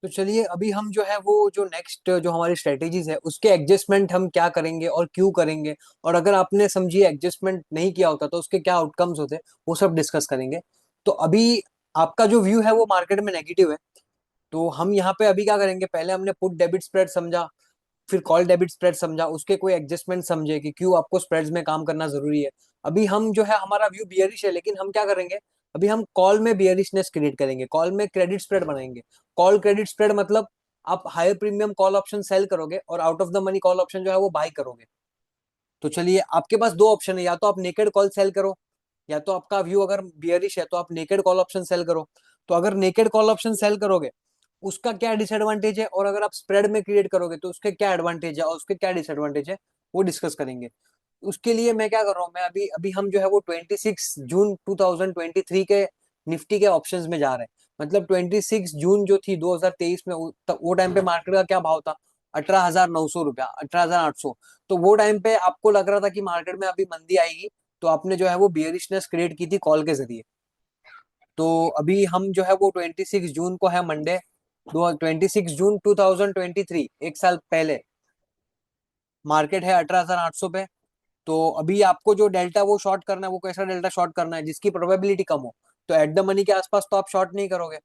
तो चलिए अभी हम जो है वो जो नेक्स्ट जो हमारी स्ट्रेटेजीज है उसके एडजस्टमेंट हम क्या करेंगे और क्यों करेंगे, और अगर आपने समझिए एडजस्टमेंट नहीं किया होता तो उसके क्या आउटकम्स होते, वो सब डिस्कस करेंगे। तो अभी आपका जो व्यू है वो मार्केट में नेगेटिव है। तो हम यहाँ पे अभी क्या करेंगे, पहले हमने पुट डेबिट स्प्रेड समझा, फिर कॉल डेबिट स्प्रेड समझा, उसके कोई एडजस्टमेंट समझे कि क्यों आपको स्प्रेड्स में काम करना जरूरी है। अभी हम जो है हमारा व्यू बियरिश है, लेकिन हम क्या करेंगे, अभी हम कॉल में बियरिशनेस क्रिएट करेंगे, कॉल में क्रेडिट स्प्रेड बनाएंगे। कॉल क्रेडिट स्प्रेड मतलब आप higher premium call option sell करोगे और out of the money call option जो है वो बाय करोगे। तो चलिए आपके पास दो ऑप्शन है, या तो आप नेकेड कॉल सेल करो, या तो आपका व्यू अगर बियरिश है तो आप नेकेड कॉल ऑप्शन सेल करो। तो अगर नेकेड कॉल ऑप्शन सेल करोगे उसका क्या डिसएडवांटेज है, और अगर आप स्प्रेड में क्रिएट करोगे तो उसके क्या एडवांटेज है और उसके क्या डिसएडवांटेज है, वो डिस्कस करेंगे। उसके लिए मैं क्या कर रहा हूँ, मैं अभी अभी हम जो है वो 26 जून 2023 के निफ्टी के ऑप्शंस में जा रहे हैं। मतलब 26 जून जो थी 2023 में, वो टाइम पे मार्केट का क्या भाव था, 18,900 रुपया, 18,800। तो वो टाइम पे आपको लग रहा था कि मार्केट में अभी मंदी आएगी, तो आपने जो है वो बियरिशनेस क्रिएट की थी कॉल के जरिए। तो अभी हम जो है वो 26 जून को है मंडे, 26 जून 2023, एक साल पहले मार्केट है 18,800 पे। तो अभी आपको जो डेल्टा वो शॉर्ट करना है, वो कैसा डेल्टा शॉर्ट करना है जिसकी प्रोबेबिलिटी कम हो। तो एट द मनी के आसपास तो आप शॉर्ट नहीं करोगे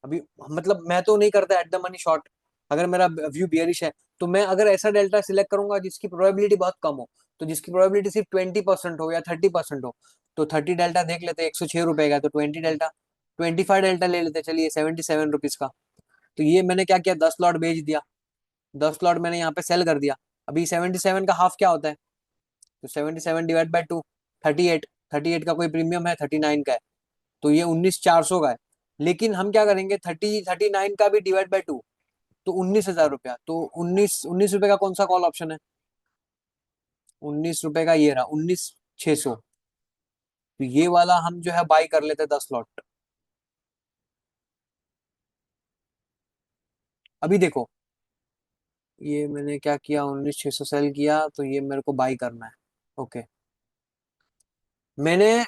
अभी, मतलब मैं तो नहीं करता एट द मनी शॉर्ट। अगर मेरा व्यू बियरिश है तो मैं अगर ऐसा डेल्टा सिलेक्ट करूंगा जिसकी प्रोबेबिलिटी बहुत कम हो, तो जिसकी प्रोबेबिलिटी सिर्फ 20% हो या 30% हो। तो 30 डेल्टा देख लेते हैं, 106 रुपए का, तो 20 डेल्टा, 25 डेल्टा ले लेते हैं, चलिए 77 रुपीज का। तो ये मैंने क्या किया, 10 लॉट बेच दिया, 10 लॉट मैंने यहाँ पे सेल कर दिया। अभी 77 का हाफ क्या होता है, तो 77 डिवाइड बाय 2, 38, 38 का कोई प्रीमियम है, 39 का है, तो ये 19,400 का है। लेकिन हम क्या करेंगे, 39 का भी डिवाइड बाय 2, तो 19,000 रुपया, तो 19 रुपए का कौन सा कॉल ऑप्शन है, 19 रुपए का ये रहा, 19,600। तो ये वाला हम जो है बाई कर लेते हैं 10 लॉट। अभी देखो, ये मैंने क्या किया, 19,600 सेल किया, तो ये मेरे को बाई करना है। ओके, मैंने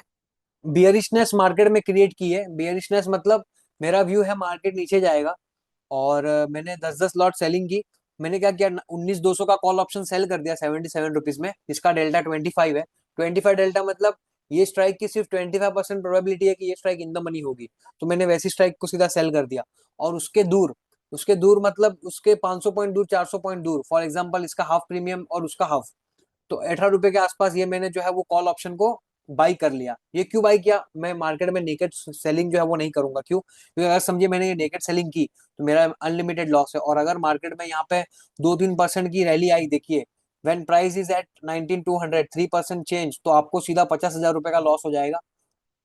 बियरिशनेस मार्केट में क्रिएट की है। बियरिशनेस मतलब मेरा व्यू है मार्केट नीचे जाएगा, और मैंने 10-10 लॉट सेलिंग की। मैंने क्या किया, 19,200 का कॉल ऑप्शन सेल कर दिया 77 रुपीज में, जिसका डेल्टा 25 है। 25 डेल्टा मतलब ये स्ट्राइक की सिर्फ 25% प्रोबेबिलिटी है कि ये स्ट्राइक इन द मनी होगी। तो मैंने वैसी स्ट्राइक को सीधा सेल कर दिया। और उसके दूर मतलब उसके 500 पॉइंट दूर, 400 पॉइंट दूर, फॉर एग्जाम्पल इसका हाफ प्रीमियम और उसका हाफ, तो 18 रुपए के आसपास ये मैंने जो है वो कॉल ऑप्शन को बाई कर लिया। ये क्यों बाई किया, मैं मार्केट में नेकेड सेलिंग जो है वो नहीं करूंगा, क्यों, क्योंकि अगर समझिए मैंने ये नेकेड सेलिंग की तो मेरा अनलिमिटेड लॉस है। और अगर मार्केट में यहाँ पे 2-3% की रैली आई, देखिए when price is at 19,200, 3% change, तो आपको सीधा 50,000 रुपए का लॉस हो जाएगा।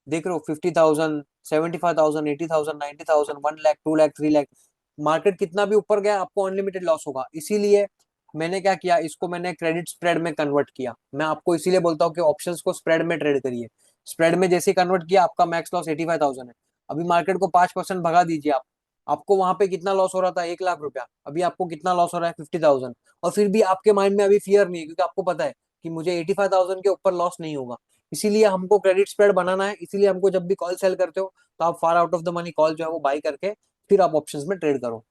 देख रहे हो, 50,000, 75,000, 80,000, 90,000, 1 लाख, 2 लाख, 3 लाख, मार्केट कितना भी ऊपर गया आपको अनलिमिटेड लॉस होगा। इसीलिए मैंने क्या किया, इसको मैंने क्रेडिट स्प्रेड में कन्वर्ट किया। मैं आपको इसीलिए बोलता हूँ कि ऑप्शंस को स्प्रेड में ट्रेड करिए। स्प्रेड में जैसे कन्वर्ट किया, आपका मैक्स लॉस 85,000 है। अभी मार्केट को 5% भगा दीजिए आप, आपको वहां पे कितना लॉस हो रहा था, 1 लाख रुपया, अभी आपको कितना लॉस हो रहा है, 50,000। और फिर भी आपके माइंड में अभी फियर नहीं है, क्योंकि आपको पता है कि मुझे 85,000 के ऊपर लॉस नहीं होगा। इसीलिए हमको क्रेडिट स्प्रेड बनाना है। इसीलिए हमको जब भी कॉल सेल करते हो तो आप far out of the money call जो है वो बाई करके फिर आप ऑप्शंस में ट्रेड करो।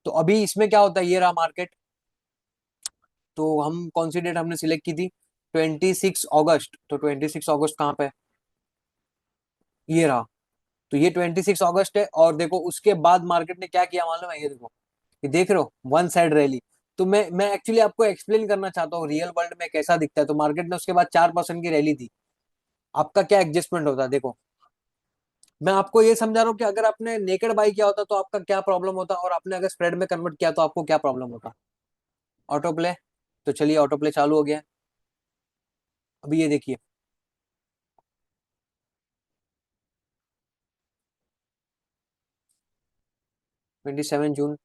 तो अभी इसमें क्या होता है, ये रहा मार्केट। तो हम कौन सी डेट हमने सिलेक्ट की थी, 26 अगस्त। तो 26 अगस्त कहाँ पे, ये रहा। तो ये 26 अगस्त है, और देखो उसके बाद मार्केट ने क्या किया मालूम है, ये देखो, ये देख रहे हो, वन साइड रैली। तो मैं एक्चुअली आपको एक्सप्लेन करना चाहता हूँ रियल वर्ल्ड में कैसा दिखता है। तो मार्केट ने उसके बाद 4% की रैली दी, आपका क्या एडजस्टमेंट होता है देखो। मैं आपको ये समझा रहा हूँ कि अगर आपने नेकेड बाई किया होता तो आपका क्या प्रॉब्लम होता, और आपने अगर स्प्रेड में कन्वर्ट किया तो आपको क्या प्रॉब्लम होता। ऑटो प्ले, तो चलिए ऑटो प्ले चालू हो गया। अभी ये देखिए, 27 जून,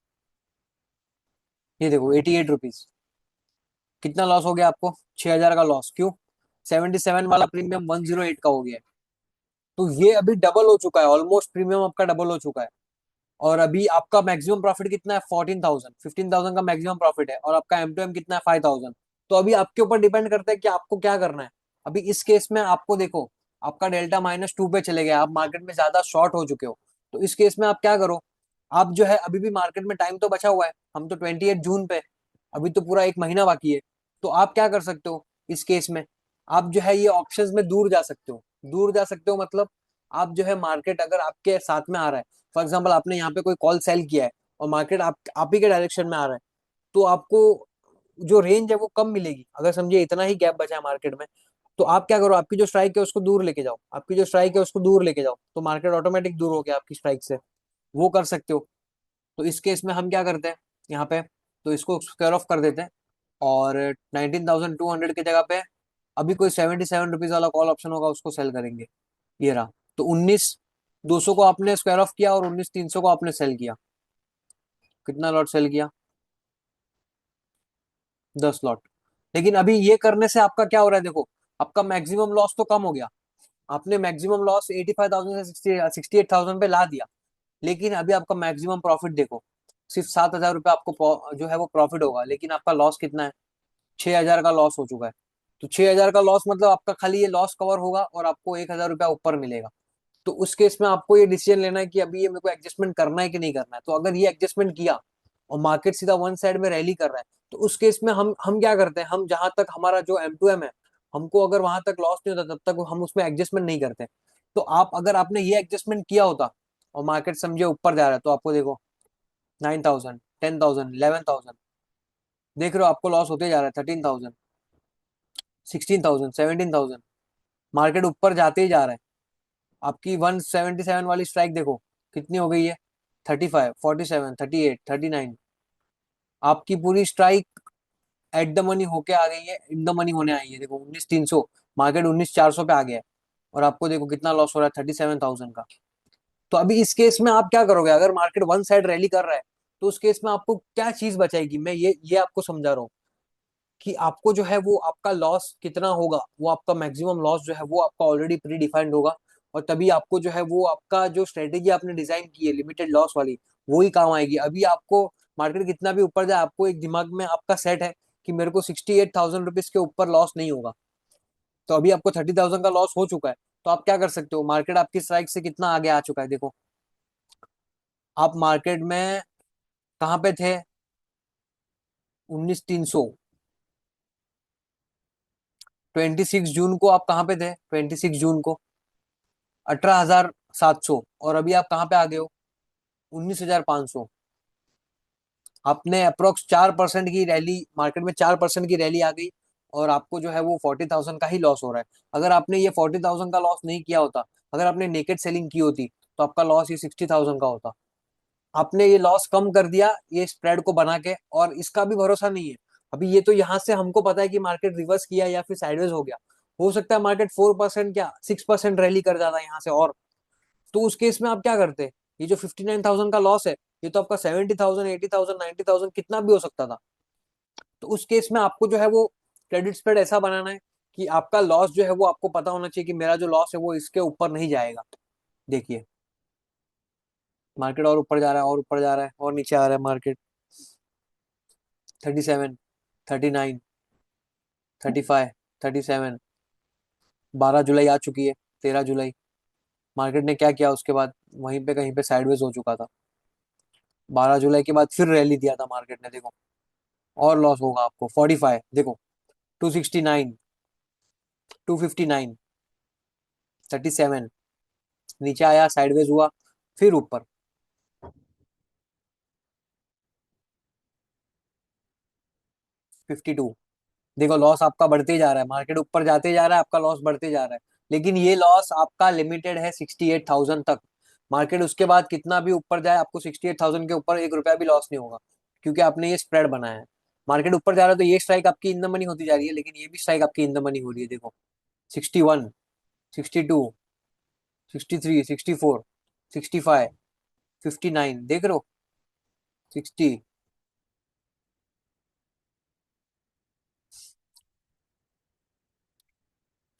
ये देखो 88 रुपीज, कितना लॉस हो गया आपको, 6,000 का लॉस। क्यों, 77 वाला प्रीमियम 108 का हो गया है। तो ये अभी डबल हो चुका है, ऑलमोस्ट प्रीमियम आपका डबल हो चुका है। और अभी आपका मैक्सिमम प्रॉफिट कितना है, 14,000, 15,000 का मैक्सिमम प्रॉफिट है, और आपका M2M कितना है, 5,000। तो अभी आपके ऊपर डिपेंड करता है कि आपको क्या करना है। अभी इस केस में आपको देखो, आपका डेल्टा -2 पे चले गया, आप मार्केट में ज्यादा शॉर्ट हो चुके हो। तो इस केस में आप क्या करो, आप जो है अभी भी मार्केट में टाइम तो बचा हुआ है, हम तो 28 जून पे, अभी तो पूरा एक महीना बाकी है। तो आप क्या कर सकते हो इस केस में, आप जो है ये ऑप्शंस में दूर जा सकते हो। दूर जा सकते हो मतलब आप जो है मार्केट अगर आपके साथ में आ रहा है, फॉर एग्जाम्पल आपने यहाँ पे कोई कॉल सेल किया है और मार्केट आप ही के डायरेक्शन में आ रहा है, तो आपको जो रेंज है वो कम मिलेगी। अगर समझिए इतना ही गैप बचा है मार्केट में, तो आप क्या करो, आपकी जो स्ट्राइक है उसको दूर लेके जाओ, आपकी जो स्ट्राइक है उसको दूर लेके जाओ, तो मार्केट ऑटोमेटिक दूर हो गया आपकी स्ट्राइक से। वो कर सकते हो। तो इस केस में हम क्या करते हैं यहाँ पे, तो इसको स्क्वायर ऑफ कर देते हैं, और 19,200 की जगह पे अभी कोई 77 रुपीज वाला कॉल ऑप्शन होगा उसको सेल करेंगे। ये रहा। तो 19,200 को आपने स्क्वायर ऑफ किया और 19,300 को आपने सेल किया। कितना लॉट सेल किया? 10 लॉट। लेकिन अभी ये करने से आपका क्या हो रहा है देखो, आपका मैक्सिमम लॉस तो कम हो गया। आपने मैक्सिमम लॉस 85,000 से 68,000 पे ला दिया। लेकिन अभी आपका मैक्सिमम प्रॉफिट देखो, सिर्फ 7,000 रुपये आपको जो है वो प्रॉफिट होगा, लेकिन आपका लॉस कितना है? 6,000 का लॉस हो चुका है। तो 6,000 का लॉस मतलब आपका खाली ये लॉस कवर होगा और आपको 1,000 रुपया ऊपर मिलेगा। तो उस केस में आपको ये डिसीजन लेना है कि अभी ये मेरे को एडजस्टमेंट करना है कि नहीं करना है। तो अगर ये एडजस्टमेंट किया और मार्केट सीधा वन साइड में रैली कर रहा है, तो उस केस में हम क्या करते हैं, हम जहां तक हमारा जो M2M है, हमको अगर वहां तक लॉस नहीं होता तब तक हम उसमें एडजस्टमेंट नहीं करते। तो आप अगर आपने ये एडजस्टमेंट किया होता और मार्केट समझे ऊपर जा रहा है, तो आपको देखो 9,000, 10,000, 11,000, देख रहे हो आपको लॉस होते जा रहा है। 13,000, 16,000, 17,000, मार्केट ऊपर जाते ही जा रहा है। आपकी 177 वाली स्ट्राइक देखो कितनी हो गई है, 35, 47, 38, 39। आपकी पूरी स्ट्राइक एट द मनी होके आ गई है, इन द मनी होने आई है। देखो 19,300, मार्केट 19,400 पे आ गया है, और आपको देखो कितना लॉस हो रहा है, 37,000 का। तो अभी इस केस में आप क्या करोगे, अगर मार्केट वन साइड रैली कर रहा है, तो उस केस में आपको क्या चीज बचाएगी, मैं ये आपको समझा रहा हूँ कि आपको जो है वो आपका लॉस कितना होगा, वो आपका मैक्सिमम लॉस जो है वो आपका ऑलरेडी प्री डिफाइंड होगा। और तभी आपको जो है वो आपका जो स्ट्रेटेजी आपने डिजाइन की है लिमिटेड लॉस वाली, वो ही काम आएगी। अभी आपको मार्केट कितना भी ऊपर जाए, आपको एक दिमाग में आपका सेट है कि मेरे को 68,000 रुपीज के ऊपर लॉस नहीं होगा। तो अभी आपको 30,000 का लॉस हो चुका है। तो आप क्या कर सकते हो, मार्केट आपकी स्ट्राइक से कितना आगे आ चुका है देखो। आप मार्केट में कहाँ पे थे? 19,300। 26 जून को आप कहाँ पे थे? 26 जून को 18,700, और अभी आप कहाँ पे आ गए हो? 19,500। आपने अप्रोक्स 4% की रैली, मार्केट में 4% की रैली आ गई, और आपको जो है वो 40,000 का ही लॉस हो रहा है। अगर आपने ये 40,000 का लॉस नहीं किया होता, अगर आपने नेकेड सेलिंग की होती, तो आपका लॉस ये 60,000 का होता। आपने ये लॉस कम कर दिया ये स्प्रेड को बना के, और इसका भी भरोसा नहीं है। अभी ये तो यहाँ से हमको पता है कि मार्केट रिवर्स किया या फिर साइडवेज हो गया, हो सकता है मार्केट 4% क्या 6% रैली कर जाता है यहाँ से। और तो उस केस में आप क्या करते? ये जो 59,000 का लॉस है, ये तो आपका 70,000, 80,000, 90,000 कितना भी हो सकता था। तो उस केस में आपको जो है वो क्रेडिट स्प्रेड ऐसा बनाना है कि आपका लॉस जो है वो आपको पता होना चाहिए कि मेरा जो लॉस है वो इसके ऊपर नहीं जाएगा। देखिए मार्केट और ऊपर जा रहा है, और ऊपर जा रहा है, और नीचे आ रहा है मार्केट। 37, 39, 35, 37, 12 जुलाई आ चुकी है, 13 जुलाई। मार्केट ने क्या किया उसके बाद? वहीं पे कहीं पे साइडवेज हो चुका था। 12 जुलाई के बाद फिर रैली दिया था मार्केट ने, देखो और लॉस होगा आपको। 45 देखो, 269, 259, 37, नीचे आया साइडवेज हुआ, फिर ऊपर 52। देखो लॉस आपका बढ़ते जा रहा है, मार्केट ऊपर जाते जा रहा है, आपका लॉस बढ़ते जा रहा है। लेकिन ये लॉस आपका लिमिटेड है 68,000 तक। मार्केट उसके बाद कितना भी ऊपर जाए, आपको 68,000 के ऊपर 1 रुपया भी लॉस नहीं होगा, क्योंकि आपने ये स्प्रेड बनाया है। मार्केट ऊपर जा रहा है तो ये स्ट्राइक आपकी इन द मनी होती जा रही है, लेकिन ये भी स्ट्राइक आपकी इन द मनी हो रही है। देखो 61, 62, 63, 64, 65, 59, देख रहे हो? 60,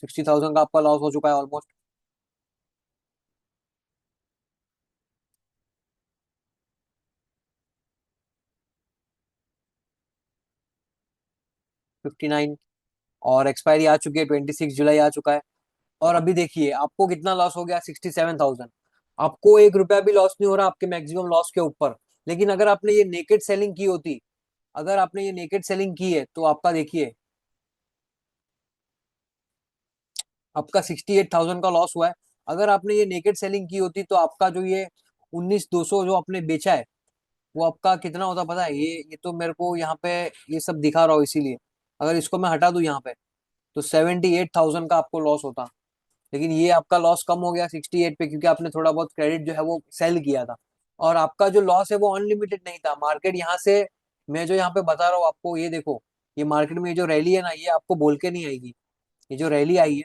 60,000 का आपका लॉस हो चुका है ऑलमोस्ट। 59, और एक्सपायरी आ चुकी है, 26 जुलाई आ चुका है। और अभी देखिए आपको कितना लॉस हो गया, 67,000। आपको 1 रुपया भी लॉस नहीं हो रहा आपके मैक्सिमम लॉस के ऊपर। लेकिन अगर आपने ये नेकेड सेलिंग की होती, अगर आपने ये नेकेड सेलिंग की है तो आपका देखिए, आपका 68,000 का लॉस हुआ है। अगर आपने ये नेकेड सेलिंग की होती तो आपका जो ये 19,200 जो आपने बेचा है, वो आपका कितना होता पता है? ये तो मेरे को यहाँ पे ये सब दिखा रहा हूँ इसीलिए, अगर इसको मैं हटा दूं यहाँ पे तो 78,000 का आपको लॉस होता। लेकिन ये आपका लॉस कम हो गया 68 पे, क्योंकि आपने थोड़ा बहुत क्रेडिट जो है वो सेल किया था। और आपका जो लॉस है वो अनलिमिटेड नहीं था। मार्केट यहाँ से, मैं जो यहाँ पे बता रहा हूँ आपको, ये देखो, ये मार्केट में ये जो रैली है ना, ये आपको बोल के नहीं आएगी। ये जो रैली आई है,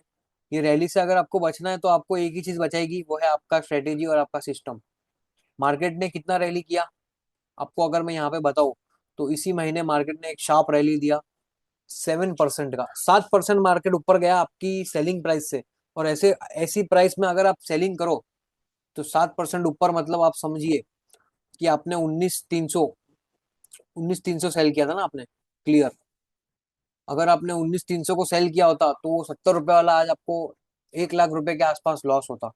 ये रैली से अगर आपको बचना है तो आपको एक ही चीज बचाएगी, वो है आपका स्ट्रेटेजी और आपका सिस्टम। मार्केट ने कितना रैली किया आपको अगर मैं यहाँ पे बताऊँ, तो इसी महीने मार्केट ने एक शार्प रैली दिया 7% का। 7% मार्केट ऊपर गया आपकी सेलिंग प्राइस से। और ऐसे ऐसी प्राइस में अगर आप सेलिंग करो तो 7% ऊपर, मतलब आप समझिए कि आपने 19,300 सेल किया था ना आपने, क्लियर। अगर आपने 19,300 को सेल किया होता तो वो 70 रुपए वाला आज आपको 1 लाख रुपए के आसपास लॉस होता।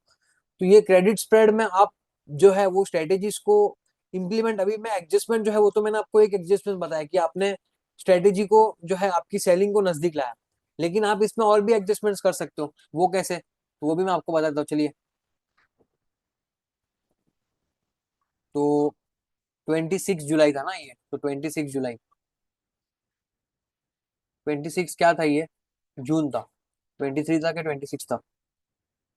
तो ये क्रेडिट स्प्रेड में आप जो है वो स्ट्रेटेजीज को इम्प्लीमेंट, अभी मैं एडजस्टमेंट जो है वो तो मैंने आपको एक एडजस्टमेंट बताया कि आपने स्ट्रेटेजी को जो है आपकी सेलिंग को नजदीक लाया। लेकिन आप इसमें और भी एडजस्टमेंट्स कर सकते हो, वो कैसे, तो वो भी मैं आपको बताता हूँ, चलिए। तो 26 जुलाई था ना ये, तो 26 जुलाई, 26 क्या था ये, जून था। 23 था कि 26 था?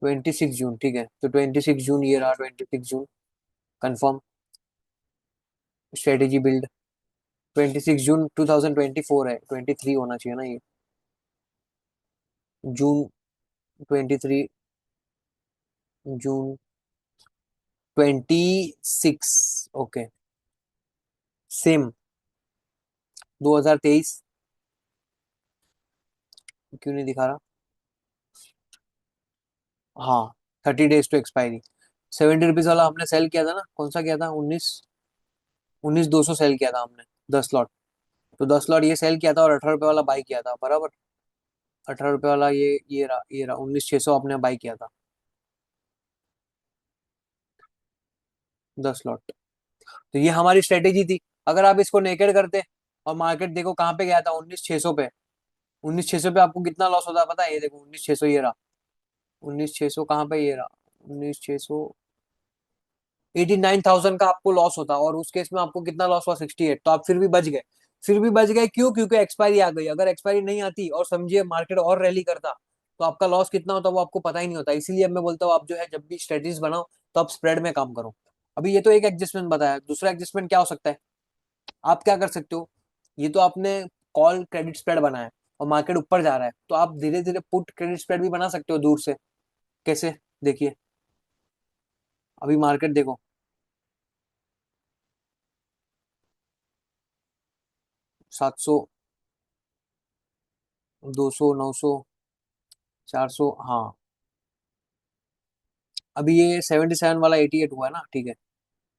26 जून, ठीक है। तो 26 जून ये रहा, 26 जून, कंफर्म स्ट्रेटेजी बिल्ड। 26 जून 2024 है, 23 होना चाहिए ना ये, जून 23, जून 26, ओके, सेम 2023। क्यों नहीं दिखा रहा? हाँ, 30 डेज टू एक्सपायरी। 70 रुपीज वाला हमने सेल किया था ना, कौन सा किया था, 19,200 सेल किया था हमने, 10 लॉट। तो 10 लॉट ये सेल किया था और 18 रुपए वाला बाई किया था, बराबर। 18 रुपए वाला ये रहा 19,600 आपने बाई किया था, 10 लॉट। तो ये हमारी स्ट्रेटेजी थी। अगर आप इसको नेकेड करते और मार्केट देखो कहाँ पे गया था, 19,600 पे। 19,600 पे आपको कितना लॉस होता है पता है? ये देखो 19,600 ये रहा, 19,600 कहाँ पे, ये रहा 19,600, 89,000 का आपको लॉस होता। और उस केस में आपको कितना लॉस हुआ, 68। तो आप फिर भी बच गए। फिर भी बच गए क्यों? क्योंकि एक्सपायरी आ गई। अगर एक्सपायरी नहीं आती और समझिए मार्केट और रैली करता, तो आपका लॉस कितना होता वो आपको पता ही नहीं होता। इसीलिए मैं बोलता हूँ आप जो है जब भी स्ट्रेटेजीज बनाओ तो आप स्प्रेड में काम करो। अभी ये तो एक एडजस्टमेंट बताया, दूसरा एडजस्टमेंट क्या हो सकता है? आप क्या कर सकते हो, ये तो आपने कॉल क्रेडिट स्प्रेड बनाया और मार्केट ऊपर जा रहा है, तो आप धीरे धीरे पुट क्रेडिट स्प्रेड भी बना सकते हो दूर से। कैसे? देखिए, अभी मार्केट देखो, 700, 200, 900, 400, हाँ। अभी ये 77 वाला 88 हुआ है ना, ठीक है,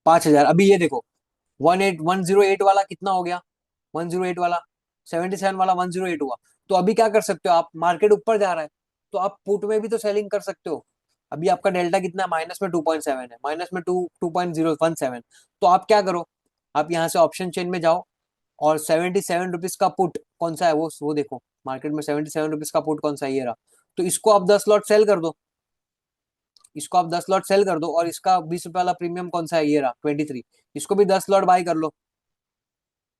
5,000। अभी ये देखो 108 वाला कितना हो गया, 108 वाला, 77 वाला 108 हुआ। तो अभी क्या कर सकते हो आप, मार्केट ऊपर जा रहा है तो आप पुट में भी तो सेलिंग कर सकते हो। अभी आपका डेल्टा कितना है, माइनस में 2.7 है, माइनस में 2.017। तो आप क्या करो, आप यहाँ से ऑप्शन चेन में जाओ और 77 रुपीज का पुट कौन सा है वो देखो। मार्केट में 77 रुपीज का पुट कौन सा है, ये रहा। तो इसको आप 10 लॉट सेल कर दो, इसको आप 10 लॉट सेल कर दो। और इसका 20 रुपए वाला प्रीमियम कौन सा है, ये रहा 23, इसको भी 10 लॉट बाई कर लो।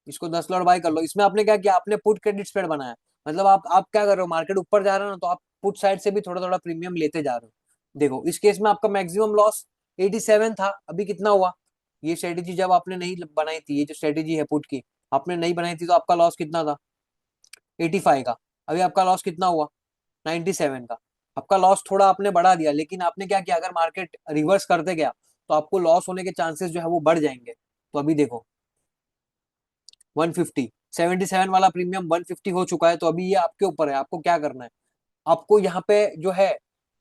इसको 10 लॉट बाई कर लो। इसमें आपने क्या किया, आपने पुट क्रेडिट स्प्रेड बनाया। मतलब आप क्या कर रहे हो, मार्केट ऊपर जा रहा है ना, तो आप पुट साइड से भी थोड़ा थोड़ा प्रीमियम लेते जा रहे हो। देखो इस केस में आपका मैक्सिमम लॉस 87 था, अभी कितना हुआ? ये स्ट्रेटेजी जब आपने नहीं बनाई थी, ये जो स्ट्रेटेजी है पुट की, आपने नहीं बनाई थी तो आपका लॉस कितना था, 85 का। अभी आपका लॉस कितना हुआ, 97 का। आपका लॉस थोड़ा आपने बढ़ा दिया, लेकिन आपने क्या किया, अगर मार्केट रिवर्स करते गया तो आपको लॉस होने के चांसेस जो है वो बढ़ जाएंगे। तो अभी देखो 150, 77 वाला प्रीमियम 150 हो चुका है। तो अभी ये आपके ऊपर है, आपको क्या करना है। आपको यहाँ पे जो है,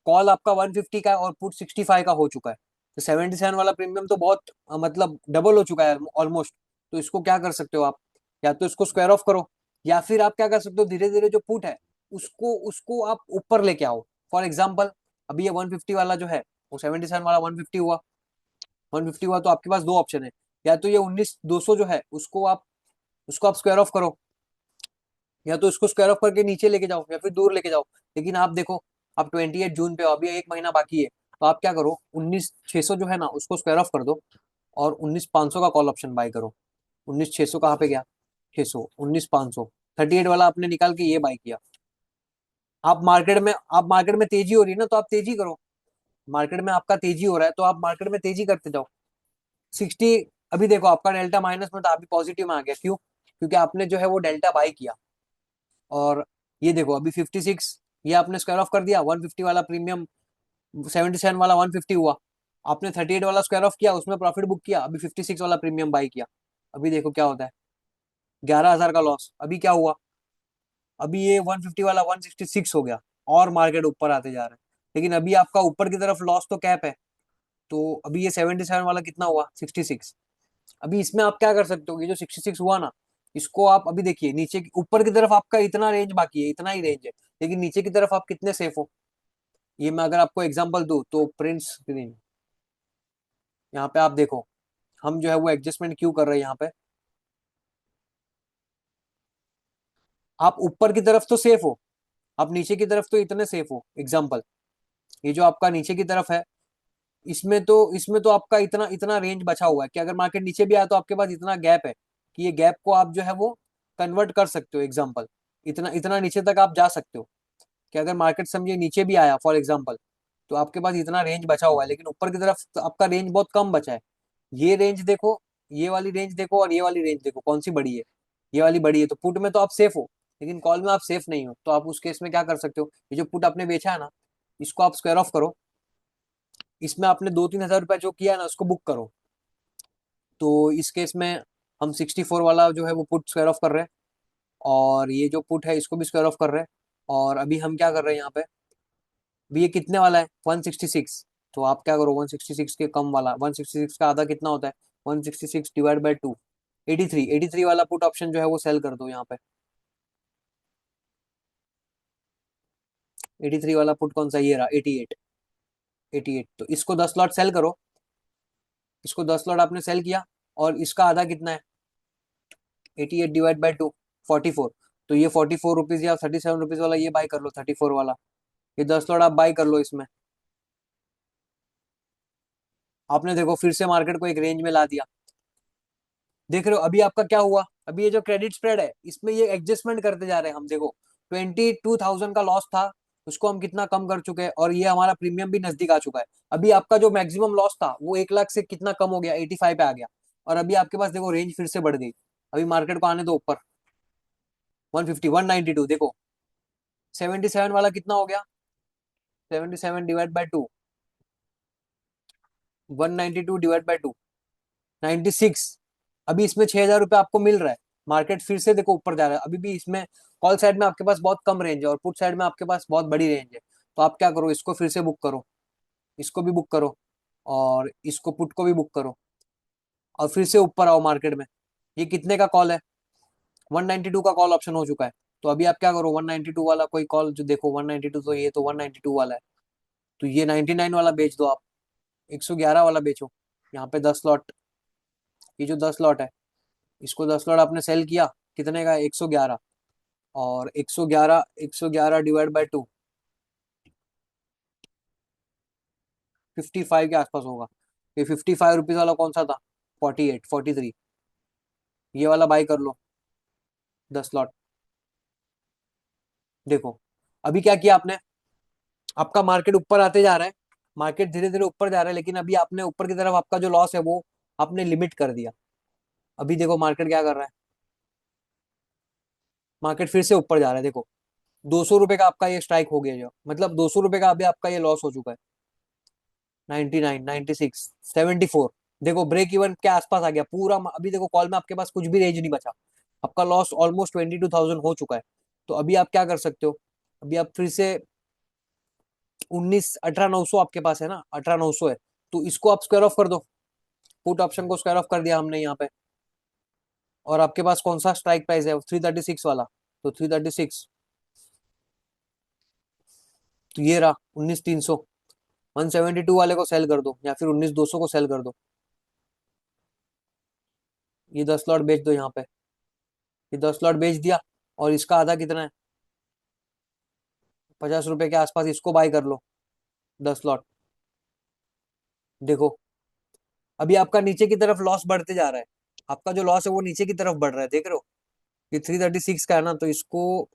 कॉल आपका 150 का है और पुट 65 का हो चुका है। तो 77 वाला प्रीमियम तो बहुत मतलब डबल हो चुका है ऑलमोस्ट। तो इसको क्या कर सकते हो आप, या तो इसको स्क्वायर ऑफ करो, या फिर आप क्या कर सकते हो, धीरे धीरे जो पुट है उसको उसको आप ऊपर लेके आओ। फॉर एग्जाम्पल, अभी ये 150 वाला जो है वो 77 वाला 150 हुआ, 150 हुआ तो आपके पास दो ऑप्शन है, या तो ये 19,200 जो है उसको आप स्क्वायर ऑफ करो, या तो इसको स्क्वायर ऑफ करके नीचे लेके जाओ या फिर दूर लेके जाओ। लेकिन आप देखो, आप 28 जून पे हो, अभी एक महीना बाकी है, तो आप क्या करो, 19,600 जो है ना उसको स्क्वायर ऑफ कर दो और 19,500 का कॉल ऑप्शन बाय करो। 19,600 कहाँ पे गया, 600, 19,500, 38 वाला आपने निकाल के ये बाय किया। आप मार्केट में तेजी हो रही है ना, तो आप तेजी करो। मार्केट में आपका तेजी हो रहा है तो आप मार्केट में तेजी करते जाओ। 60, अभी देखो आपका डेल्टा माइनस में था, अभी पॉजिटिव में आ गया, क्यों? क्योंकि आपने जो है वो डेल्टा बाय किया। और ये देखो अभी 56, ये आपने स्क्वायर ऑफ कर दिया, 150 वाला प्रीमियम, 77 वाला 150 हुआ, आपने 38 वाला स्क्वायर ऑफ किया, उसमें प्रॉफिट बुक किया, अभी 56 वाला प्रीमियम बाई किया। अभी देखो क्या होता है, 11,000 का लॉस। अभी क्या हुआ, अभी ये 150 वाला 166 हो गया, और मार्केट ऊपर आते जा रहा है। लेकिन अभी आपका ऊपर की तरफ लॉस तो कैप है, तो अभी ये 77 वाला कितना हुआ, 66। अभी इसमें आप क्या कर सकते हो, ये जो 66 हुआ ना, इसको आप अभी देखिए, ऊपर की तरफ आपका इतना रेंज बाकी है, इतना ही रेंज है, लेकिन नीचे की तरफ आप कितने सेफ हो। ये मैं अगर आपको एग्जांपल दूं तो प्रिंट स्क्रीन, यहाँ पे आप देखो, हम जो है वो एडजस्टमेंट क्यों कर रहे हैं यहाँ पे। आप ऊपर की तरफ तो सेफ हो, आप नीचे की तरफ तो इतने सेफ हो। एग्जांपल, ये जो आपका नीचे की तरफ है, इसमें तो आपका इतना इतना रेंज बचा हुआ है कि अगर मार्केट नीचे भी आया तो आपके पास इतना गैप है कि ये गैप को आप जो है वो कन्वर्ट कर सकते हो। एग्जांपल, इतना इतना नीचे तक आप जा सकते हो कि अगर मार्केट समझिए नीचे भी आया फॉर एग्जांपल, तो आपके पास इतना रेंज बचा हुआ है, लेकिन ऊपर की तरफ तो आपका रेंज बहुत कम बचा है। ये रेंज देखो, ये वाली रेंज देखो और ये वाली रेंज देखो, कौन सी बड़ी है, ये वाली बड़ी है, तो पुट में तो आप सेफ हो, लेकिन कॉल में आप सेफ नहीं हो। तो आप उस केस में क्या कर सकते हो, ये जो पुट आपने बेचा है ना, इसको आप स्क्वायर ऑफ करो, इसमें आपने 2-3 हजार रुपया जो किया है ना उसको बुक करो। तो इस केस में हम 64 वाला जो है वो पुट स्क्वायर ऑफ कर रहे हैं, और ये जो पुट है इसको भी स्क्वायर ऑफ कर रहे हैं। और अभी हम क्या कर रहे हैं यहाँ पे, अभी ये कितने वाला है, 166। तो आप क्या करो, 166 के कम वाला, 166 का आधा कितना होता है, 166 डिवाइड बाई 2, 83 वाला पुट ऑप्शन जो है वो सेल कर दो यहाँ पे। 83 वाला पुट कौन सा, ये रहा 88। 88, तो इसको 10 लॉट सेल करो, इसको 10 लॉट आपने सेल किया, और इसका आधा कितना है, 88 डिवाइड बाई 2, 44। तो ये 44 रुपीज या 37 रुपीज वाला ये बाय कर लो, 34 वाला, ये 10 लॉट आप बाय कर लो इसमें। आपने देखो फिर से मार्केट को एक रेंज में ला दिया। देख रहे हो अभी आपका क्या हुआ, अभी ये जो क्रेडिट स्प्रेड है इसमें ये एडजस्टमेंट करते जा रहे हैं हम, देखो 22,000 का लॉस था, उसको हम कितना कम कर चुके हैं, और ये हमारा प्रीमियम भी नजदीक आ चुका है। अभी आपका जो मैक्सिमम लॉस था वो 1 लाख से कितना कम हो गया, 85 पे आ गया। और अभी आपके पास देखो रेंज फिर से बढ़ गई, अभी मार्केट को आने दो ऊपर, 150, 192 देखो, 77 वाला कितना हो गया, 77 डिवाइड बाई 2, 192 डिवाइड बाई 2, 96। अभी इसमें 6,000 रुपये आपको मिल रहा है, मार्केट फिर से देखो ऊपर जा रहा है। अभी भी इसमें कॉल साइड में आपके पास बहुत कम रेंज है और पुट साइड में आपके पास बहुत बड़ी रेंज है। तो आप क्या करो, इसको फिर से बुक करो, इसको भी बुक करो, और इसको पुट को भी बुक करो, और फिर से ऊपर आओ मार्केट में। ये कितने का कॉल है, 192 का कॉल ऑप्शन हो चुका है। तो अभी आप क्या करो, 192 वाला कोई कॉल जो देखो, 192, तो ये तो 192 वाला है, तो ये 99 वाला बेच दो आप, 111 वाला बेचो। यहाँ पे 10 लॉट, ये जो 10 लॉट है, इसको 10 लॉट आपने सेल किया, कितने का, 111। और 111, 111 डिवाइड बाई 2, 55 के आसपास होगा। ये 55 रुपीज वाला कौन सा था, 48, 43, ये वाला बाई कर लो, 10 लॉट। देखो अभी क्या किया आपने, आपका मार्केट ऊपर आते जा रहा है, मार्केट धीरे धीरे ऊपर जा रहा है, लेकिन अभी आपने ऊपर की तरफ आपका जो लॉस है वो आपने लिमिट कर दिया। अभी देखो मार्केट क्या कर रहा है, मार्केट फिर से ऊपर जा रहा है, देखो 200 रुपए का आपका ये स्ट्राइक हो गया, जो मतलब 200 रुपए का अभी आपका ये लॉस हो चुका है। 99, 96, 74, देखो ब्रेक इवन के आसपास आ गया पूरा। अभी देखो कॉल में आपके पास कुछ भी रेंज नहीं बचा, आपका लॉस ऑलमोस्ट 22,000 हो चुका है। तो अभी आप क्या कर सकते हो, अभी आप फिर से 18,900 आपके पास है ना, 18,900 है, तो इसको आप स्क्वायर ऑफ कर दो, पुट ऑप्शन को स्क्वायर ऑफ कर दिया हमने यहाँ पे। और आपके पास कौन सा स्ट्राइक प्राइस है, 336 वाला, तो 336, तो ये रहा 19,300। 172 वाले को सेल कर दो, या फिर 19,200 को सेल कर दो। ये 10 लॉट बेच दो यहाँ पे, ये 10 लॉट बेच दिया। और इसका आधा कितना है, 50 रुपए के आसपास, इसको बाय कर लो 10 लॉट। देखो अभी आपका नीचे की तरफ लॉस बढ़ते जा रहा है, आपका जो लॉस है वो नीचे की तरफ बढ़ रहा है, देख रहे हो। ये 336 का है ना, तो इसको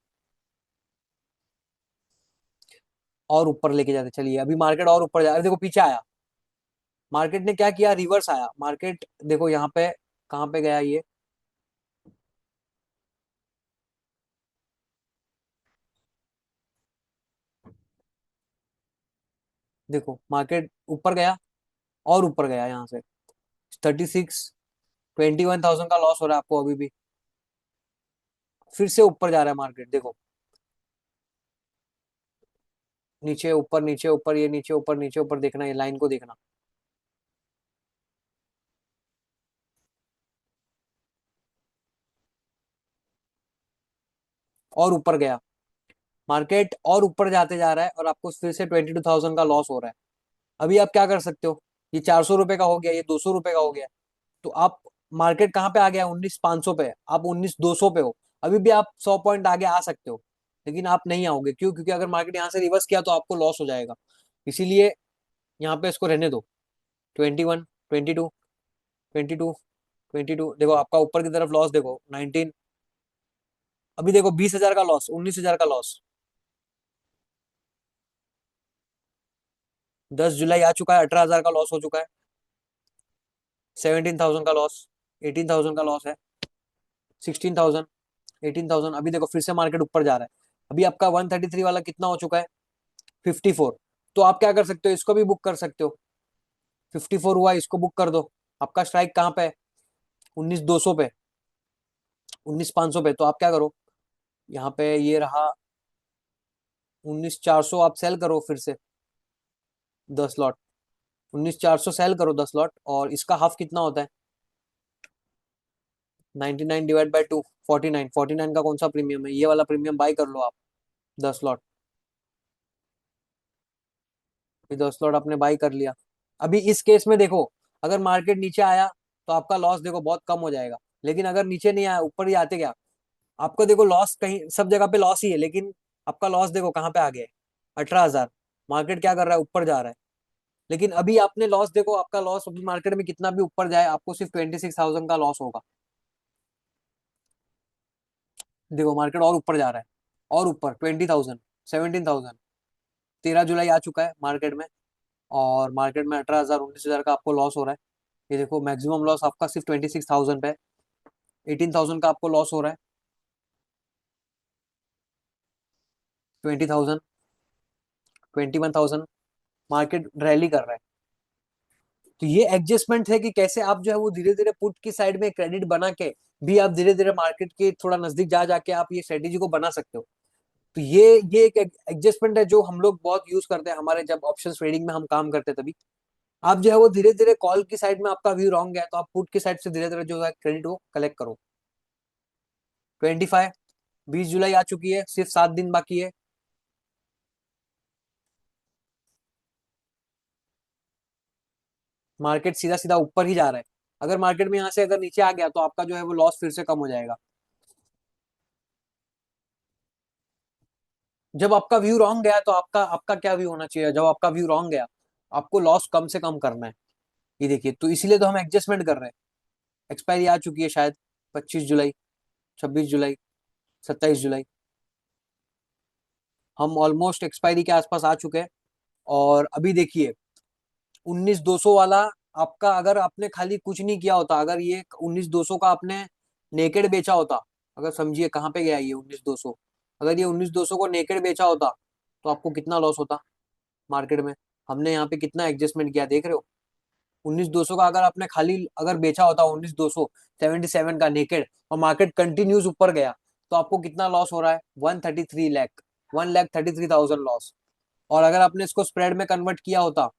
और ऊपर लेके जाते चलिए। अभी मार्केट और ऊपर जा रहा है, देखो पीछे आया मार्केट ने, क्या किया, रिवर्स आया मार्केट। देखो यहाँ पे कहाँ पे गया ये, देखो मार्केट ऊपर गया और ऊपर गया यहाँ से। 36, 21,000 का लॉस हो रहा है आपको अभी भी। फिर से ऊपर जा रहा है मार्केट, देखो नीचे ऊपर नीचे ऊपर, ये नीचे ऊपर नीचे ऊपर, देखना ये लाइन को देखना। और ऊपर गया मार्केट, और ऊपर जाते जा रहा है, और आपको फिर से 22,000 का लॉस हो रहा है। अभी आप क्या कर सकते हो, ये 400 रुपए का हो गया, ये 200 रुपए का हो गया। तो आप, मार्केट कहाँ पे आ गया, 19,500 पे, आप 19,200 पे हो। अभी भी आप 100 पॉइंट आगे आ सकते हो, लेकिन आप नहीं आओगे, क्यों, क्योंकि अगर मार्केट यहाँ से रिवर्स किया तो आपको लॉस हो जाएगा। इसीलिए यहाँ पे इसको रहने दो। 21, 22, 22, 22, देखो आपका ऊपर की तरफ लॉस देखो 19। अभी देखो 20,000 का लॉस, 19,000 का लॉस। 10 जुलाई आ चुका है, 18,000 का लॉस हो चुका है। 17,000 का लॉस, 18,000 का लॉस है। 16,000, 18,000। अभी देखो फिर से मार्केट ऊपर जा रहा है। अभी आपका 133 वाला कितना हो चुका है, 54। तो आप क्या कर सकते हो, इसको भी बुक कर सकते हो। 54 हुआ, इसको बुक कर दो। आपका स्ट्राइक कहाँ पे है, 19,200 पे, 19,500 पे। तो आप क्या करो, यहाँ पे ये रहा 19,400, आप सेल करो फिर से 10 लॉट। 19,400 सेल करो 10 लॉट, और इसका हाफ कितना होता है, 99 डिवाइड बाई 2, 49। 49 का कौन सा प्रीमियम है, ये वाला प्रीमियम बाय कर लो आप 10 लॉट। ये 10 लॉट आपने बाई कर लिया। अभी इस केस में देखो, अगर मार्केट नीचे आया तो आपका लॉस देखो बहुत कम हो जाएगा। लेकिन अगर नीचे नहीं आया, ऊपर ही आते क्या, आपको देखो लॉस कहीं सब जगह पे लॉस ही है, लेकिन आपका लॉस देखो कहाँ पे आ गया है, 18,000। मार्केट क्या कर रहा है, ऊपर जा रहा है। लेकिन अभी आपने लॉस देखो, आपका लॉस अभी मार्केट में कितना भी ऊपर जाए, आपको सिर्फ 26,000 का लॉस होगा। देखो मार्केट और ऊपर जा रहा है, और ऊपर 20,000, 17,000। 13 जुलाई आ चुका है मार्केट में, और मार्केट में 18,000, 19,000 का आपको लॉस हो रहा है। ये देखो मैक्सिमम लॉस आपका सिर्फ 26,000 पे, 18,000 का आपको लॉस हो रहा है। 20,000, 21,000। मार्केट रैली कर रहा है। तो ये एडजस्टमेंट है कि कैसे आप जो है वो धीरे धीरे पुट की साइड में क्रेडिट बना के भी आप धीरे धीरे मार्केट के थोड़ा नजदीक जा जाके आप ये स्ट्रेटेजी को बना सकते हो। तो ये एक एडजस्टमेंट है जो हम लोग बहुत यूज करते हैं, हमारे जब ऑप्शन ट्रेडिंग में हम काम करते हैं तभी। आप जो है वो धीरे धीरे कॉल की साइड में आपका व्यू रॉन्ग है, तो आप पुट की साइड से धीरे धीरे जो है क्रेडिट वो कलेक्ट करो। 25, 20 जुलाई आ चुकी है, सिर्फ 7 दिन बाकी है। मार्केट सीधा सीधा ऊपर ही जा रहा है। अगर मार्केट में यहाँ से अगर नीचे आ गया तो आपका जो है वो लॉस फिर से कम हो जाएगा। जब आपका व्यू रॉन्ग गया तो आपका आपका क्या व्यू होना चाहिए, जब आपका व्यू रॉन्ग गया आपको लॉस कम से कम करना है। ये देखिए, तो इसीलिए तो हम एडजस्टमेंट कर रहे हैं। एक्सपायरी आ चुकी है शायद 25 जुलाई, 26 जुलाई, 27 जुलाई। हम ऑलमोस्ट एक्सपायरी के आसपास आ चुके हैं। और अभी देखिए 19,200 वाला, आपका अगर आपने खाली कुछ नहीं किया होता, अगर ये 19,200 का आपने नेकेड बेचा होता, अगर समझिए कहाँ पे गया ये 19,200, अगर ये 19,200 को नेकेड बेचा होता तो आपको कितना लॉस होता मार्केट में। हमने यहाँ पे कितना एडजस्टमेंट किया देख रहे हो। 19,200 का अगर आपने खाली अगर बेचा होता, 19,277 का नेकेड, और मार्केट कंटिन्यूस ऊपर गया, तो आपको कितना लॉस हो रहा है, 133 लाख, 1,33,000 लॉस। और अगर आपने इसको स्प्रेड में कन्वर्ट किया होता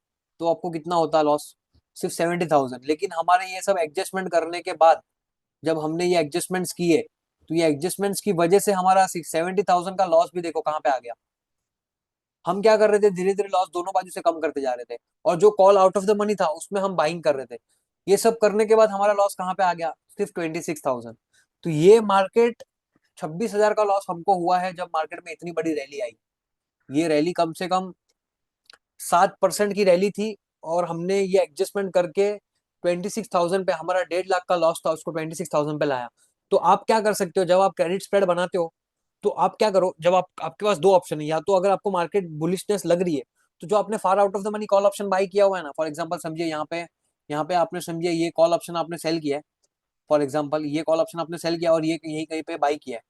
तो आपको कितना होता लॉस, सिर्फ 70,000। लेकिन हमारे ये सब एडजस्टमेंट करने के बाद, जब हमने ये एडजस्टमेंट्स किए, तो ये एडजस्टमेंट्स की वजह से हमारा 70,000 का लॉस भी देखो कहाँ पे आ गया। हम क्या कर रहे थे, धीरे धीरे लॉस दोनों बाजू से कम करते जा रहे थे, और जो call out of the money था उसमें हम बाइंग कर रहे थे। ये सब करने के बाद हमारा लॉस कहाँ पे आ गया, सिर्फ 26,000। तो ये मार्केट 26,000 का लॉस हमको हुआ है जब मार्केट में इतनी बड़ी रैली आई। ये रैली कम से कम 7% की रैली थी, और हमने ये एडजस्टमेंट करके 26,000 पे, हमारा 1.5 लाख का लॉस था, उसको 26,000 पे लाया। तो आप क्या कर सकते हो, जब आप क्रेडिट स्प्रेड बनाते हो, तो आप क्या करो, जब आप, आपके पास दो ऑप्शन है, या तो अगर आपको मार्केट बुलिशनेस लग रही है, तो जो आपने far out of the money call option by किया हुआ है ना, फॉर एग्जांपल समझिए यहाँ पे आपने समझिए ये कॉल ऑप्शन आपने सेल किया है। फॉर एग्जांपल ये कॉल ऑप्शन आपने सेल किया और ये यही कहीं पे बाई किया है,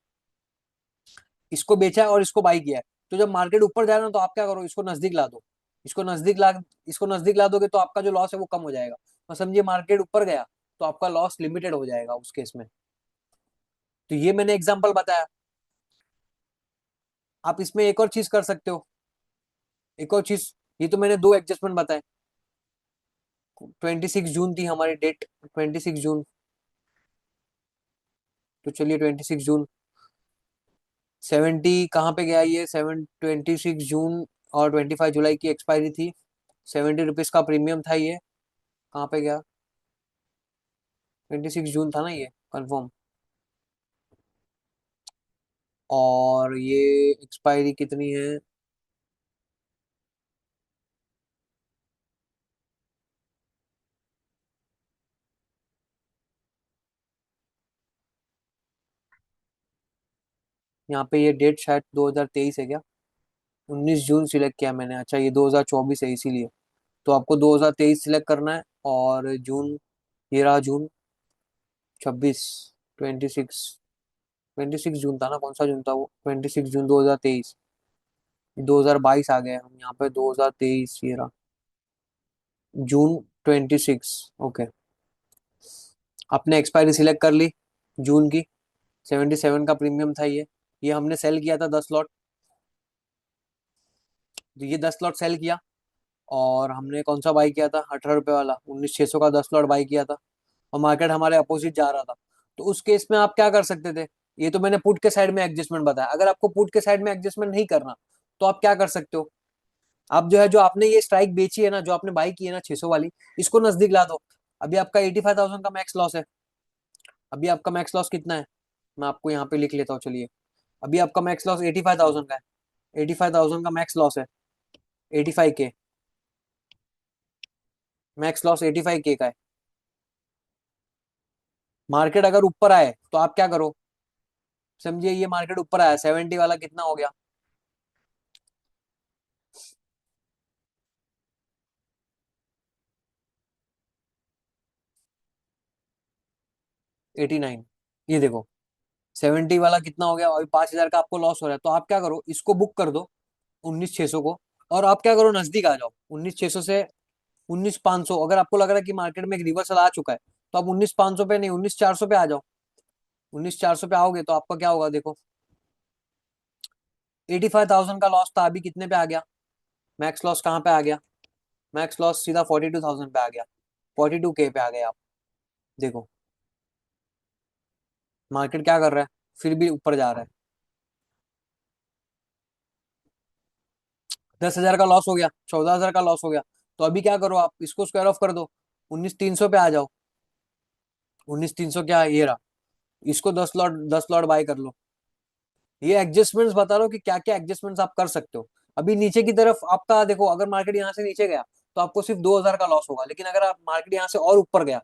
इसको बेचा है और इसको बाई किया है। तो जब मार्केट ऊपर जा रहा है तो आप क्या करो, इसको नजदीक ला दो। इसको नजदीक ला इसको नजदीक ला दोगे तो आपका जो लॉस है वो कम हो जाएगा। और समझिए मार्केट ऊपर गया तो आपका लॉस लिमिटेड हो जाएगा उस केस में। तो ये मैंने एग्जांपल बताया। आप इसमें एक और चीज कर सकते हो, एक और चीज। ये तो मैंने दो एडजस्टमेंट बताए। 26 जून थी हमारी डेट, 26 जून। तो चलिए 26 जून, 70 कहाँ पे गया ये, 26 जून और 25 जुलाई की एक्सपायरी थी। 70 रुपीज का प्रीमियम था ये, कहाँ पे गया, 26 जून था ना ये, कंफर्म। और ये एक्सपायरी कितनी है, यहाँ पे ये डेट शायद 2023 है क्या, 19 जून सिलेक्ट किया मैंने, अच्छा ये 2024 है इसीलिए। तो आपको 2023 सिलेक्ट करना है, और जून, ये रहा जून 26, 26 जून था ना, कौन सा जून था वो, 26 जून 2023। 2022 आ गए हम यहाँ पे, 2023 ये रहा, जून 26। ओके, आपने एक्सपायरी सिलेक्ट कर ली जून की। 77 का प्रीमियम था ये हमने सेल किया था 10 लॉट। तो ये 10 लॉट सेल किया, और हमने कौन सा बाई किया था, 18 रुपए वाला, 19,600 का 10 लॉट बाई किया था। और मार्केट हमारे अपोजिट जा रहा था। तो उस केस में आप क्या कर सकते थे, ये तो मैंने पुट के साइड में एडजस्टमेंट बताया। अगर आपको पुट के साइड में एडजस्टमेंट नहीं करना, तो आप क्या कर सकते हो, आप जो है, जो आपने ये स्ट्राइक बेची है ना, जो आपने बाई की है ना 600 वाली, इसको नजदीक ला दो। अभी आपका 85,000 का मैक्स लॉस है। अभी आपका मैक्स लॉस कितना है, मैं आपको यहाँ पे लिख लेता हूँ, चलिए। अभी आपका मैक्स लॉस 85,000 का है। 85,000 का मैक्स लॉस है, 85K। मैक्स लॉस 85K का है। मार्केट अगर ऊपर आए तो आप क्या करो, समझिए ये मार्केट ऊपर आया, 70 वाला कितना हो गया, 89। ये देखो 70 वाला कितना हो गया, अभी 5,000 का आपको लॉस हो रहा है। तो आप क्या करो, इसको बुक कर दो, 19,600 को। और आप क्या करो, नजदीक आ जाओ 19,600 से 19,500। अगर आपको लग रहा है कि मार्केट में एक रिवर्सल आ चुका है, तो आप 19,500 पे नहीं, 19,400 पे आ जाओ। 19,400 पे आओगे तो आपका क्या होगा, देखो 85,000 का लॉस था, अभी कितने पे आ गया, मैक्स लॉस कहाँ पे आ गया, मैक्स लॉस सीधा 42,000 पे आ गया, 42K पे आ गए आप। देखो मार्केट क्या कर रहा है, फिर भी ऊपर जा रहा है। 10,000 का लॉस हो गया, 14,000 का लॉस हो गया। तो अभी क्या करो, आप इसको स्क्वायर ऑफ कर दो, 19,300 पे आ जाओ। 19,300 क्या है, ये रहा। इसको 10 लॉट बाय कर लो। ये एडजस्टमेंट्स बता रहा हूँ कि क्या क्या एडजस्टमेंट्स आप कर सकते हो। अभी नीचे की तरफ आपका देखो, अगर मार्केट यहाँ से नीचे गया तो आपको सिर्फ 2,000 का लॉस होगा, लेकिन अगर आप मार्केट यहाँ से और ऊपर गया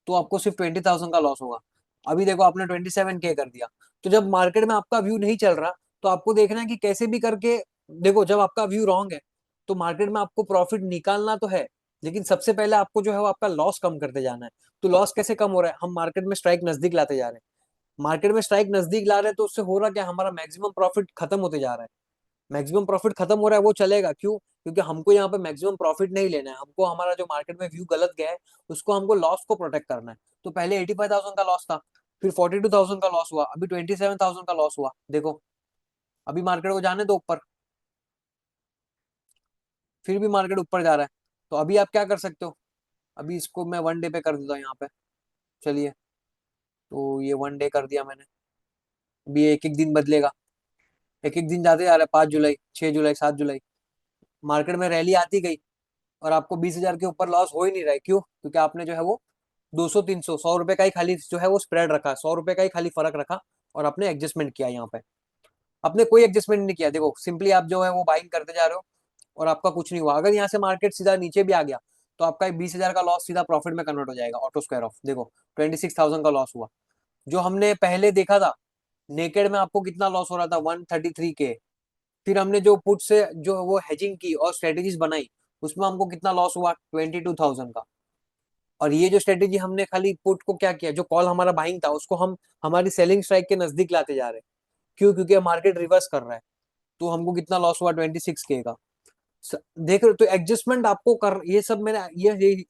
तो आपको सिर्फ 20,000 का लॉस होगा। अभी देखो आपने 27K कर दिया। तो जब मार्केट में आपका व्यू नहीं चल रहा, तो आपको देखना है कि कैसे भी करके, देखो जब आपका व्यू रॉन्ग है, तो मार्केट में आपको प्रॉफिट निकालना तो है, लेकिन सबसे पहले आपको जो है वो आपका लॉस कम करते जाना है। तो लॉस कैसे कम हो रहा है, हम मार्केट में स्ट्राइक नजदीक लाते जा रहे हैं। मार्केट में स्ट्राइक नजदीक ला रहे हैं तो उससे हो रहा क्या, हमारा मैक्सिमम प्रॉफिट खत्म होते जा रहा है। मैक्सिमम प्रॉफिट खत्म हो रहा है, वो चलेगा क्यों, क्योंकि हमको यहाँ पे मैक्सिमम प्रॉफिट नहीं लेना है, हमको हमारा जो मार्केट में व्यू गलत गया है उसको हमको लॉस को प्रोटेक्ट करना है। तो पहले 85,000 का लॉस था, फिर 42,000 का लॉस हुआ, अभी 27,000 का लॉस हुआ। देखो अभी मार्केट को जाने दो ऊपर, फिर भी मार्केट ऊपर जा रहा है। तो अभी आप क्या कर सकते हो, अभी इसको मैं 1 डे पे कर देता हूँ यहाँ पे, चलिए। तो ये 1 डे कर दिया मैंने। अभी एक एक दिन बदलेगा, एक एक दिन जाते जा रहा है, 5 जुलाई, 6 जुलाई, 7 जुलाई, मार्केट में रैली आती गई, और आपको 20,000 के ऊपर लॉस हो ही नहीं रहा है, क्यों, क्योंकि आपने जो है वो 200 300 100 रुपए का ही खाली जो है वो स्प्रेड रखा, 100 रुपए का ही खाली फर्क रखा, और आपने एडजस्टमेंट किया यहाँ पे। आपने कोई एडजस्टमेंट नहीं किया, देखो सिंपली आप जो है वो बाइंग करते जा रहे हो, और आपका कुछ नहीं हुआ। अगर यहाँ से मार्केट सीधा नीचे भी आ गया, तो आपका 20,000 का लॉस सीधा प्रॉफिट में कन्वर्ट हो जाएगा, ऑटो स्क्वायर ऑफ। देखो 26,000 का लॉस हुआ। जो हमने पहले देखा था नेकेड में, आपको कितना लॉस हो रहा था, 133K। फिर हमने जो पुट से जो वो हेजिंग की और स्ट्रेटेजीज बनाई, उसमें हमको कितना लॉस हुआ, 22,000 का। और ये जो स्ट्रेटेजी हमने खाली पुट को क्या किया, जो कॉल हमारा बाइंग था उसको हम हमारी सेलिंग स्ट्राइक के नजदीक लाते जा रहे हैं। क्यों? क्योंकि मार्केट रिवर्स कर रहा है। तो हमको कितना लॉस हुआ, 26K का। देख रहे हो? तो एडजस्टमेंट आपको कर, ये सब मैंने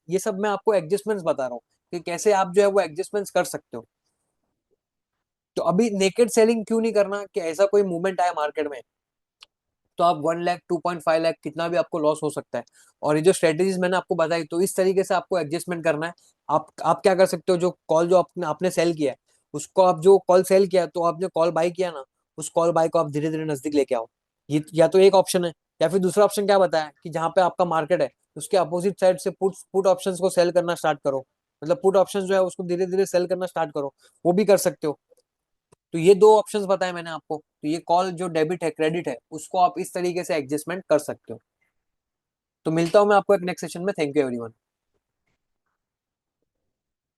ये सब मैं आपको एडजस्टमेंट्स बता रहा हूँ कि कैसे आप जो है वो एडजस्टमेंट्स कर सकते हो। तो अभी नेकेड सेलिंग क्यों नहीं करना, कि ऐसा कोई मूवमेंट आया मार्केट में तो आप 1 लाख 2.5 लाख कितना भी आपको लॉस हो सकता है। और ये जो स्ट्रेटेजीज मैंने आपको बताई, तो इस तरीके से आपको एडजस्टमेंट करना है। आप क्या कर सकते हो, जो कॉल जो आपने आपने सेल किया है, उसको आप जो कॉल सेल किया तो आपने कॉल बाय किया ना, उस कॉल बाय को आप धीरे धीरे नजदीक लेके आओ। ये या तो एक ऑप्शन है, या फिर दूसरा ऑप्शन क्या बताया कि जहां पे आपका मार्केट है उसके अपोजिट साइड से पुट ऑप्शंस को सेल करना स्टार्ट करो। मतलब पुट ऑप्शन जो है उसको धीरे धीरे सेल करना स्टार्ट करो, वो भी कर सकते हो। तो ये दो ऑप्शंस बताए मैंने आपको। तो ये कॉल जो डेबिट है क्रेडिट है, उसको आप इस तरीके से एडजस्टमेंट कर सकते हो। तो मिलता हूं मैं आपको एक नेक्स्ट सेशन में। Thank you everyone.